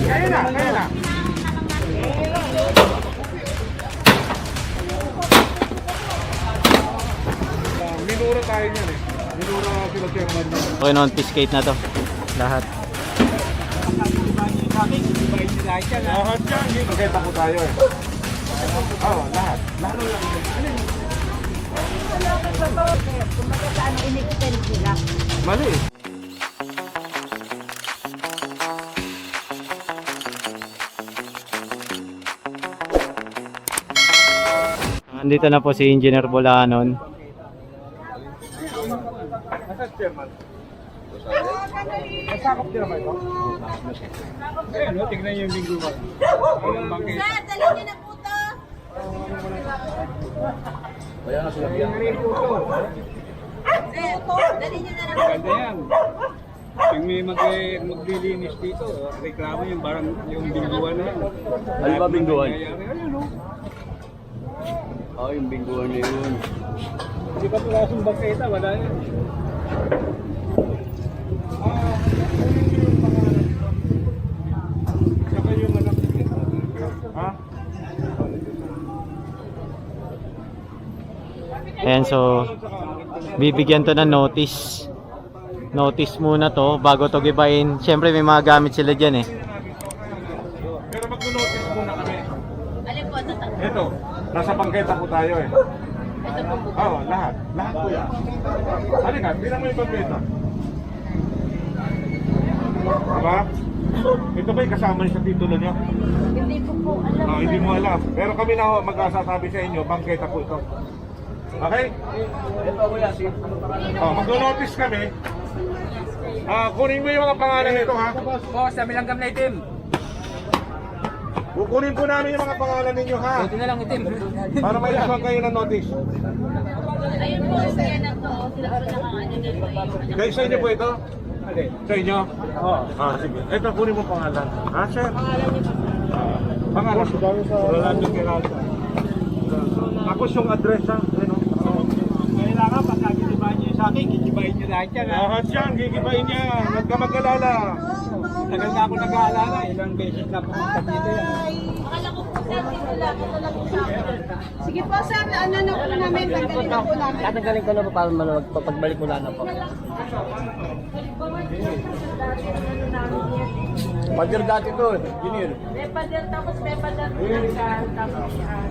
Kaya na, kaya na. Minura tayo niyan eh. Minura sila chairman niya. Okay, non-piscate na to. Lahat. Lahat yan, hindi magkita po tayo eh. Oo, lahat. Lahat lang. Kung magkasaan in-extend sila. Mali. Andito na po si Engineer Bolanon. Nasa chairman? Nasakop din naman ito? Eh, ano? Tignan niyo yung binggo ba? Sir, dali niyo na po to. Kaya nga sila yan. Sir, dali niyo na lang. Maganda yan. Pag may maglilinis dito, reklamo yung barang yung bingguan na yan. Ano ba bingguan? Ayun o. Yung bingguan na yun. Hindi pa pulasong bangketa, wala yan. Saka yung anak. Ha? Ayan, so bibigyan to ng notice. Notice muna to bago to gibain. Siyempre may mga gamit sila dyan eh. Pero mag-notice muna kami. Alin po, ito. Ito, nasa bangketa po tayo eh. Ito po. Oo, lahat. Lahat po yan. Halika, tingnan mo yung bangketa. Diba? Ito ba'y kasama niyo sa titulo niyo? Hindi ko po alam. Oh, hindi mo alam. Pero kami na magsasabi sa inyo, bangketa po ito. Okay? Oh, mag-notice kami. Kunin mo yung mga pangalan nito ha. Boss, kami langgam na itim. Kukunin po namin yung mga pangalan ninyo ha. Ito na lang itim. Para may isuan kayo ng notice. Ayun po, kaya na to. Sila po nakakano dito. Kayo sa inyo po ito? Sa inyo? Oo. Sige. Ito, kunin mo pangalan. Sir? Pangalan? Rolando Quiralta. Tapos yung address ha. Ano? Kailangan pagka gigibahin niyo sa akin, gigibahin niyo lahat yan. Lahat yan, gigibain niya. Huwag ka mag-alala. Tagal na ako nag-aalala, ilang beses na pumunta dito yan. Akala ko po, sir, dito lang. Ito lang po sa akin. Sige po sir, ano na po namin, tanggalin na po namin. Tatanggalin ko na po para maluwag pagbalik ko na po. Padir dati to, engineer. Pepader, tapos pepader. Tapos yan.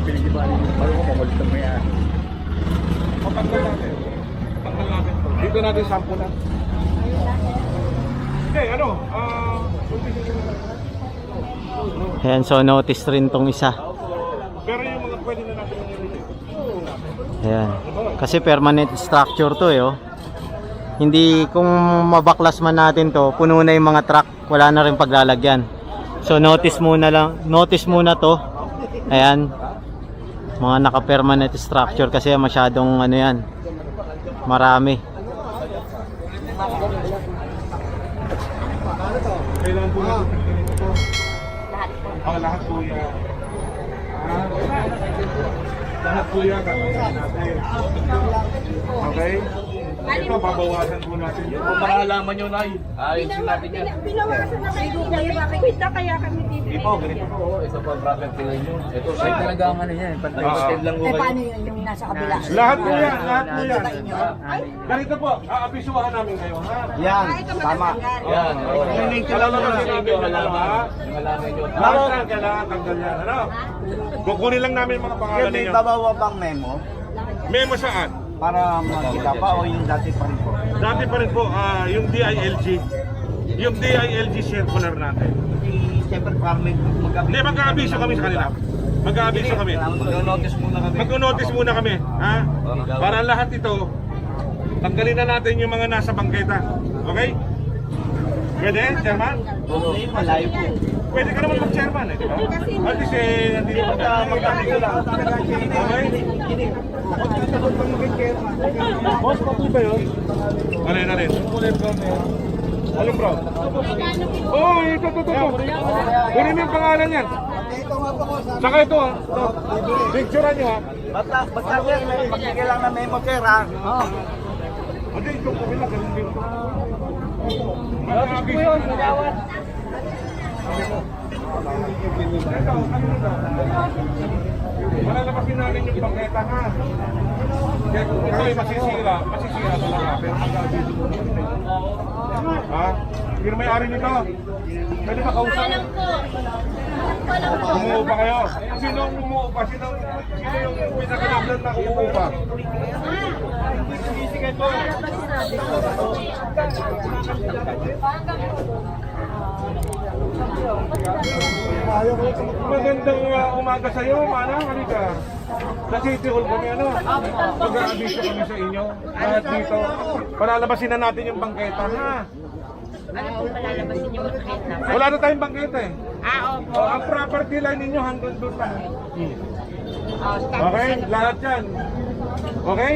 Pinigibali. Paano ko pamalitan mo yan? Patanggal natin. Patanggal natin to. Dito natin sampulan. Okay, ano? Ayan, so notice rin tong isa. Pero yung mga pwede na natin i-release. Ayan. Kasi permanent structure to eh oh. Hindi kung mabaklas man natin to, puno na yung mga truck, wala na rin paglalagyan. So notice muna lang, notice muna to. Ayan. Mga naka-permanent structure kasi masyadong ano yan. Marami. Kailangan po natin ito. Lahat po yan. Lahat po yan. Okay? Ito, babawasan po natin yun. Kung makalaman nyo na, ayusin natin yan. Pinawasan na kayo dito, kaya kami dito. Hindi po, ganito po. Ito pa property nyo. Ito site talaga ang ano yan. Pantay-hotel lang po Eh kayo. paano yun yung nasa kabila? Lahat po yan, lahat po yan. Ganito po, aabisuhan namin kayo, ha? Yan, Tama. yan. Alam naman sinabi na dalawa, ha? Yung alaman nyo. Lahat kailangan tanggal yan, ano? Kukunin lang namin yung mga pangalan May ninyo. babawa bang memo Memo saan? para makita pa o yung dati pa rin po? Dati pa rin po, yung DILG. Yung DILG circular natin. Siyempre parang may Hindi, mag-aabiso kami sa kanila. Mag-aabiso kami. Mag-notice muna kami. Mag-notice muna kami, ha? Para lahat ito, tanggalin na natin yung mga nasa bangketa. Okay? Pwede, Chairman? malayo po. Pwede ka naman mag-chairman, eh, di ba? At least, nandito magkakita lang. Okay? Boss, patuloy ba yun? Alin. Alin, bro? Oh, ito. Kunin mo yung pangalan yan. Saka ito, ha? Picturean nyo, ha? Basta sir, magbigay lang na memo sir ha. Hindi, ito po nila, ganun din. Notice ko yun, nagawat. Malalabasin namin yung bangketa ha. Kaya kung ito ay masisira talaga. Pero mag-abiso mo natin. Ha? Sino may-ari nito? Pwede ba kausap? Walang po. Walang po. Umuupa kayo? Sino ang umuupa? Sino yung pinagkalablan na umuupa? Magandang umaga sa iyo, Manang. Halika. Sa City Hall kami, ano? Mag-aabiso kami sa inyo. Lahat dito. Palalabasin na natin yung bangketa, ha? Ano po palalabasin yung makikita? Wala na tayong bangketa eh. Opo. Ang property line ninyo hanggang doon lang. Stop. Okay? Lahat yan. Okay?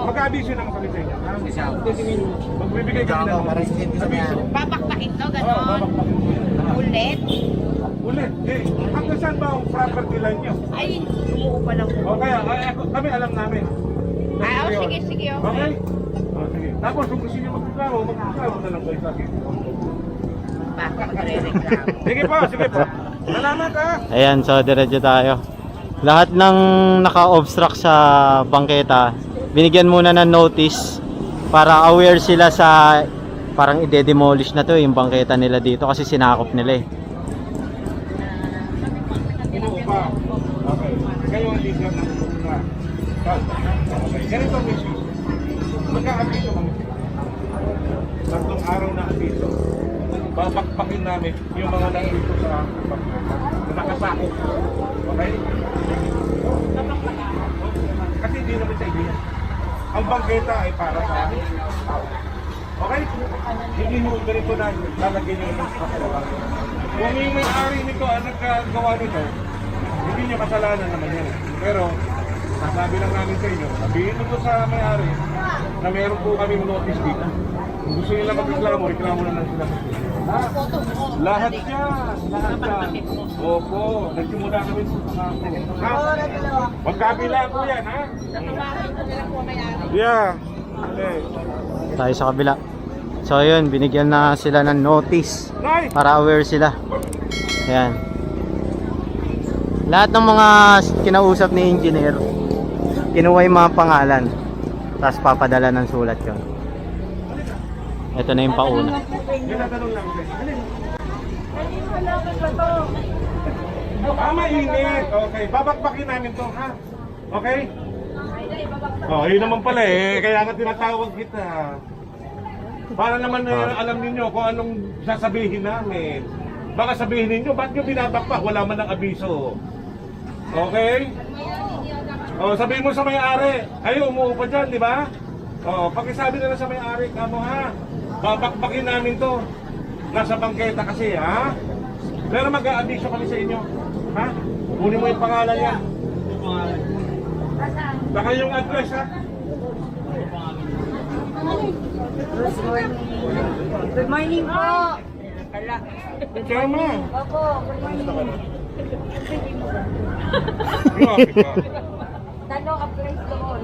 Mag-aabiso naman kami sa inyo. ha? Magbibigay kami ng abiso. Babakbakin to, Oo, gano'n. babakbakin. Ulit. Ulit. Eh, hanggang saan ba ang property line nyo? Ay, umuupa lang po. O kaya, kami alam namin. Sige, sige, okay. Okay? O, sige. Tapos kung gusto nyo magreklamo na lang kayo sa akin. Baka magre-reklamo. Sige po, sige po. Salamat ha. Ayan, so diretso tayo. Lahat ng naka-obstruct sa bangketa, binigyan muna ng notice para aware sila sa parang ide-demolish na to yung bangketa nila dito kasi sinakop nila eh. Umuupa. Okay. Kayo ang leader ng umuupa. Okay. Ganito ang issue. Magka-abiso kami. Tatlong araw na abiso. Babakbakin namin yung mga nandito sa bangketa. Na nakasakop. Okay? Kasi hindi naman sa inyo. Ang bangketa ay para sa amin. Okay? Hindi mo ganito na lalagyan yung mga. Kung yung may-ari nito ang nagkagawa nito, hindi niya kasalanan naman yan. Pero, sasabi lang namin sa inyo, sabihin nito sa may-ari na meron po kami notice dito. Kung gusto nila magreklamo, reklamo na lang sila. Ha? Lahat yan. Lahat yan. Opo. Nagsimula kami sa mga. Ha? Magkabila po yan, ha? Yeah. Okay. Tayo sa kabila. So yun, binigyan na sila ng notice Nice. para aware sila. Ayan. Lahat ng mga kinausap ni engineer, kinuha yung mga pangalan, tapos papadala ng sulat yun. Ito na yung pauna. Tinatanong lang ko. Mainit. Okay, babakbakin namin to, ha? Okay? Oh, yun naman pala eh. Kaya nga tinatawag kita. Para naman alam ninyo kung anong sasabihin namin. Baka sabihin ninyo, ba't nyo binabakbak? Wala man ng abiso. Okay? Oh, sabihin mo sa may-ari. Kayo umuupa dyan, di ba? Oh, pakisabi na lang sa may-ari, kamo ha. Babakbakin namin to. Nasa bangketa kasi, ha? Pero mag-aabiso kami sa inyo. Ha? Kunin mo yung pangalan niya. Saka yung address, ha? Good morning po. Chama. Opo, good morning. Grabe ka. Tano ka place doon.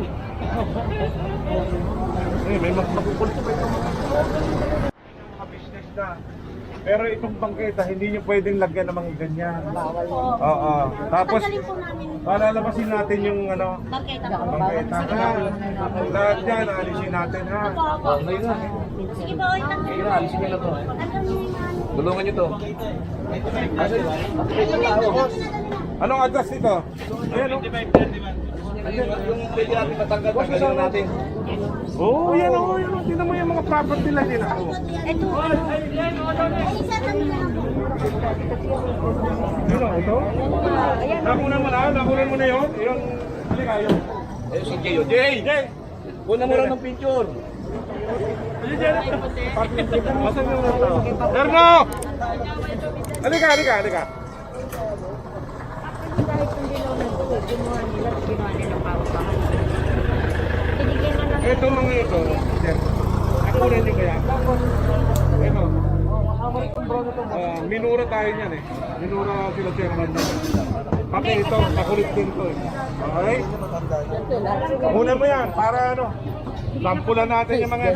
Eh, may magpapukulto pa ito mga business na. Pero itong bangketa, hindi nyo pwedeng lagyan ng mga ganyan. Oo. Tapos, palalabasin natin yung ano, Bangketa po. bangketa ha. Lahat yan, alisin natin ha. Sige po, wait lang. Alisin nyo na to. Tulungan nyo to. Anong address nito? Ayan o. Yung pwede natin matanggal, tanggalin natin. Oo, yan o. Tingnan mo yung mga property lang din ako. Ito. Isa kami na lang. Yun o, ito. Nakunan mo na, nakunan mo na yun. Yung, halika yun. Eh, si Jay, oh. Jay! Jay! Kunan mo lang ng picture. Masan yung mga tao? Erno! Halika, halika, halika. Dahil kung ginawa na ito, ginawa nila pawak-pawak. Binigyan na lang. Ito mga ito, sir. Nakunan nyo kaya? Ito. Minura tayo niyan eh. Minura sila chairman niya. Pati ito, nakulit din ito eh. Okay? Kunan mo yan para ano, sampulan natin yung mga...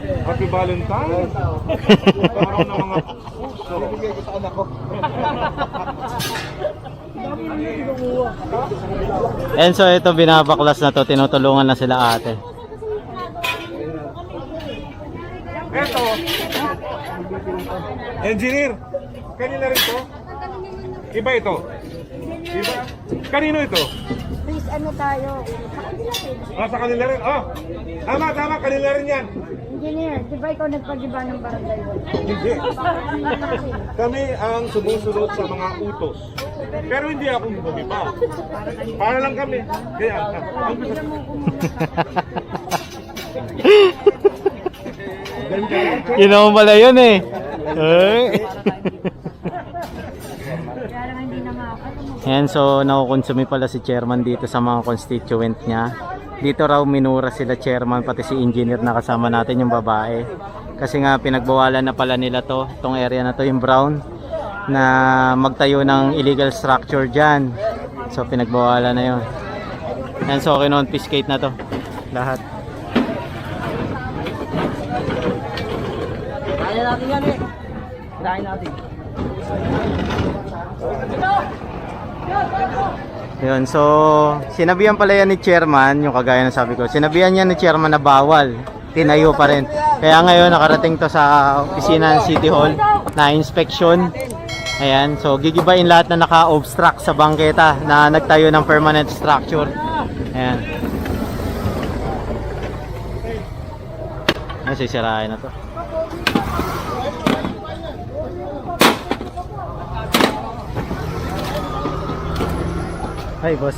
Happy Valentine. Araw ng mga puso. Bigay ko sa anak ko. And so ito binabaklas na to, tinutulungan na sila ate. Eto. Engineer. Kanina rin to? Iba ito. Iba. Kanino ito? Please, ano tayo? Sa kanila rin. Oh. Tama, kanila rin yan. Engineer, di ba ikaw nagpagiba ng barangay? Hindi. Kami ang sumusunod sa mga utos. Pero hindi ako bumiba. Para lang kami. Kaya, ang gusto. Yun naman pala yun eh. Kaya lang hindi na makakatawa. Yan, so nakukonsumi pala si chairman dito sa mga constituent niya. Dito raw minura sila chairman pati si engineer na kasama natin yung babae. Kasi nga pinagbawalan na pala nila to, itong area na to, yung brown, na magtayo ng illegal structure dyan. So pinagbawalan na yun. Yan, so kinonfiscate na to lahat. Kaya natin yan eh. Kaya natin. Yun, so sinabihan pala yan ni chairman, yung kagaya na sabi ko, sinabihan niya ni chairman na bawal, tinayo pa rin. Kaya ngayon nakarating to sa opisina ng City Hall na inspection. Ayan, so gigibain lahat na naka-obstruct sa bangketa na nagtayo ng permanent structure. Ayan. Ayan, sisirain na to. Hi, boss.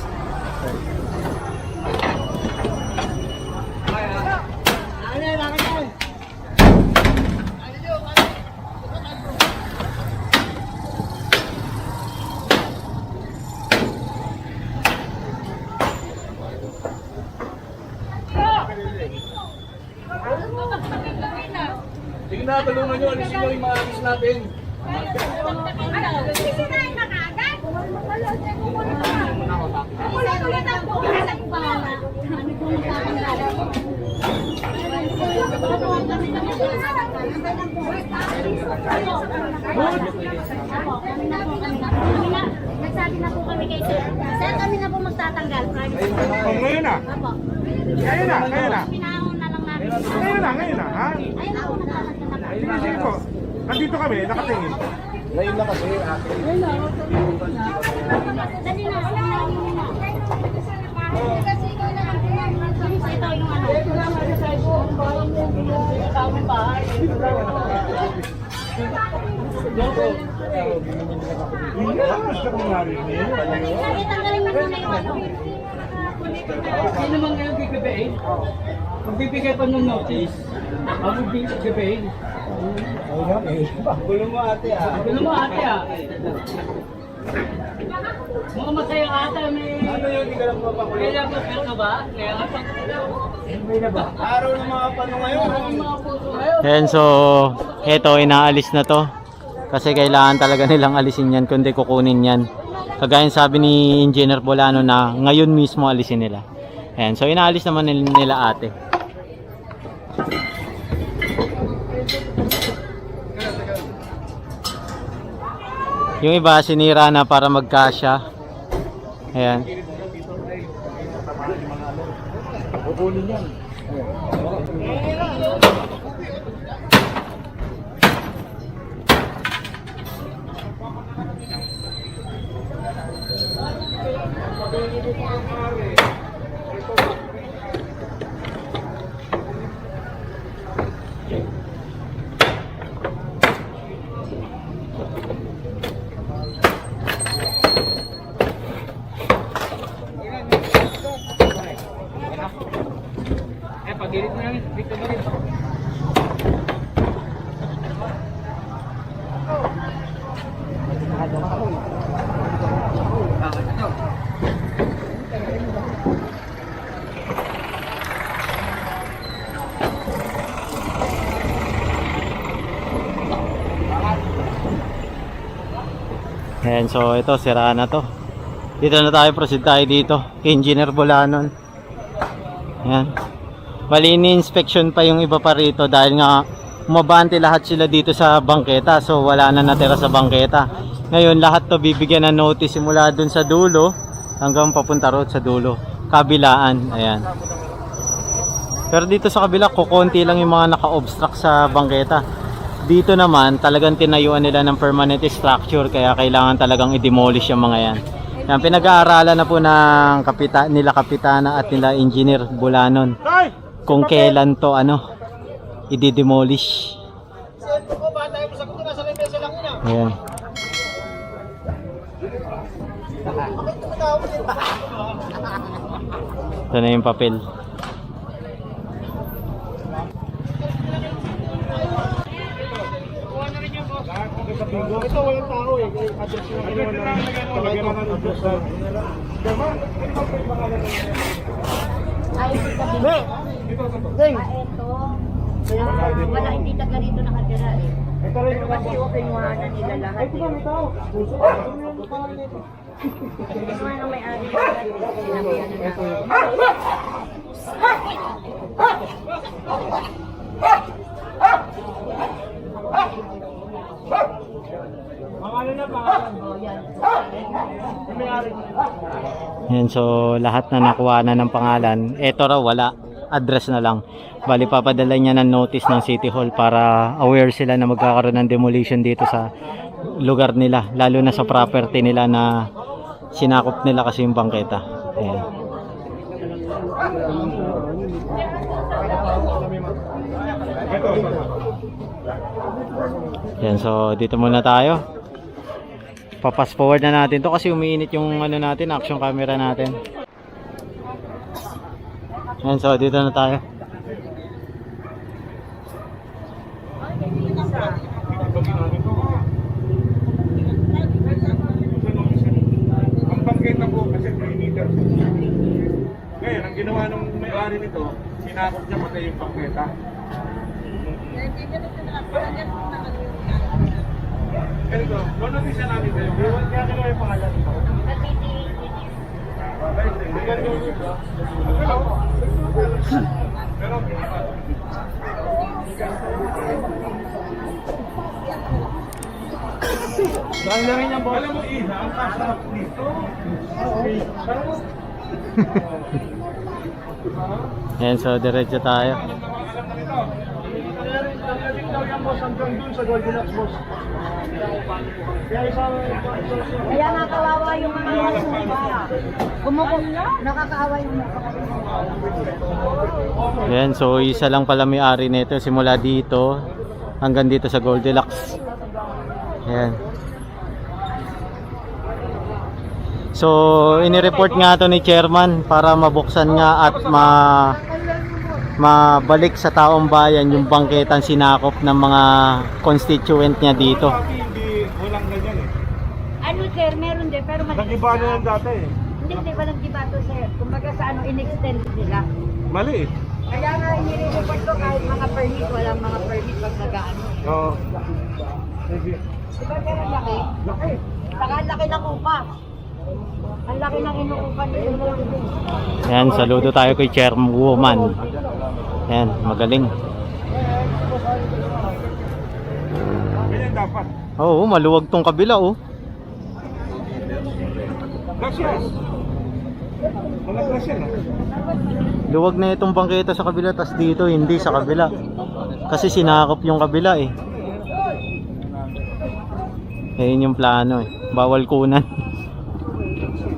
Sige na, tulungan nyo. Alisin nyo yung mga alis natin. Nagsabi na po kami kay Sir. Sir, kami na po magtatanggal. Oh, ngayon na. Apo. Ngayon na. Pinahon na lang namin. Ngayon na, ha? Ayun na po, nagtatanggal na po. Sige, sige po. Nandito kami, nakatingin. Ngayon na kasi ate. Dali na. Ito yung ano. Gusto kong narinig. Tanggalin mo na yung ano. Sino naman ngayon gigabain? Magbibigay pa ng notice. Magbibigay. Gulo mo ate ah. Ano mo ate ah? Mga masaya ata may... Ano yung hindi ka lang mapakulit? Kaya pa ka ba? Kaya ka pa... May na ba? Araw ng mga pano ngayon. Mga puso ngayon. Ayan, so eto inaalis na to. Kasi kailangan talaga nilang alisin yan kundi kukunin yan. Kagaya sabi ni Engineer Bolano na ngayon mismo alisin nila. Ayan, so inaalis naman nila ate. Yung iba sinira na para magkasya. Ayan. Pagilit mo lang. Dito mo rin. Ayan, so ito sira na to. Dito na tayo, proceed tayo dito kay Engineer Bolanon. Ayan. Bali, ni-inspection pa yung iba pa rito dahil nga umabante lahat sila dito sa bangketa. So, wala na natira sa bangketa. Ngayon, lahat to bibigyan ng notice simula dun sa dulo hanggang papunta road sa dulo. Kabilaan. Ayan. Pero dito sa kabila, kukunti lang yung mga naka-obstruct sa bangketa. Dito naman, talagang tinayuan nila ng permanent structure kaya kailangan talagang i-demolish yung mga yan. Yan, pinag-aaralan na po ng nila kapitana at nila engineer Bulanon kung kailan to i-demolish. Ayan. Ito na yung papel. Ito walang tao eh. Address yung Ay, ito sabi. Ito. Wala, hindi taga rito nakatira eh. Ito rin yung Kasi kinuhanan nila lahat. Ito may tao. Kinuha na may-ari lahat. Sinabihan na natin. Pangalan na pangalan. Yan, so lahat na nakuha na ng pangalan. Ito raw wala, address na lang. Bali papadala niya ng notice ng City Hall para aware sila na magkakaroon ng demolition dito sa lugar nila, lalo na sa property nila na sinakop nila kasi yung bangketa. Ayan. Yan, so dito muna tayo. Papas forward na natin to kasi umiinit yung natin, action camera natin. Yan, so dito na tayo. Ang bangketa po kasi 3 meters. Ngayon, ang ginawa ng may-ari nito, sinakop niya pati yung bangketa. Ganito, doon natin siya namin kayo. Kaya kailangan yung pangalan nito. Pero, Dahil na rin yan, boss. alam mo, Iha, ang kasarap dito. Yan, so diretso tayo. Alam daw yan, boss. Hanggang dun sa Goldilocks, boss. Kaya isang... Kaya nga kawawa yung mga nasuba. Bumukong na. Nakakaawa yung mga. Yan, so isa lang pala may-ari nito simula dito hanggang dito sa Goldilocks. Yan. So, inireport nga to ni chairman para mabuksan nga at mabalik sa taong bayan yung bangketang sinakop ng mga constituent niya dito. Hindi, walang ganyan eh. Ano sir, meron din pero maliit. Nag-iba na yan dati eh. Hindi, walang dibato sir. Kumbaga sa in-extend nila. Mali eh. Kaya nga inireport ko kahit mga permit, walang mga permit pag nag-ano. Oo. Sige. Diba pero laki? Laki. Saka ang laki ng upa. Ang laki ng inuupan nila. Yan, saludo tayo kay chairwoman. Yan, magaling. Ganyan dapat. Oo, maluwag tong kabila oh. Gracias. Mga gracias no? Luwag na itong bangketa sa kabila, tas dito hindi sa kabila. Kasi sinakop yung kabila eh. Ayun yung plano eh. Bawal kunan.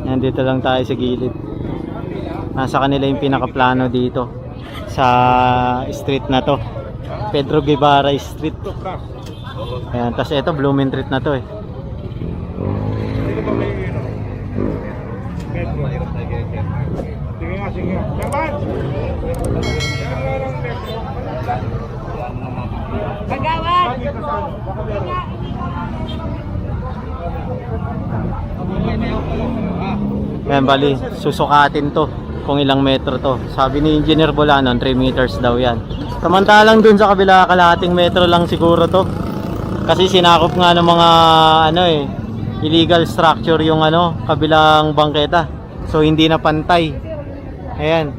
Yan, dito lang tayo sa gilid. Nasa kanila yung pinakaplano dito sa street na to, Pedro Guevara Street. Ayan, tas ito Blumentritt na to eh. Dito ba may metro? Sige nga, sige nga. Laban! Yan nga ng metro. Kagawad! Dito sa ano? Baka meron. Ayan, bali, susukatin to kung ilang metro to. Sabi ni Engineer Bolanon, 3 meters daw yan. Samantalang dun sa kabila, kalahating metro lang siguro to. Kasi sinakop nga ng mga illegal structure yung kabilang bangketa. So hindi na pantay. Ayan.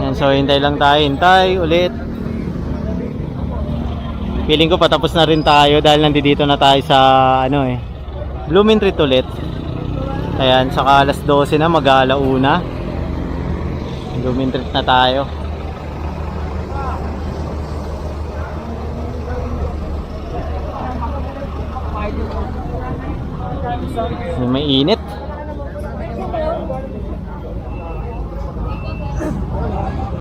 Yan, so hintay lang tayo. Hintay ulit. Feeling ko patapos na rin tayo dahil nandito na tayo sa ano Blooming Treat ulit. Ayan, saka alas 12 na, mag-aalauna. Blooming Treat na tayo. May init.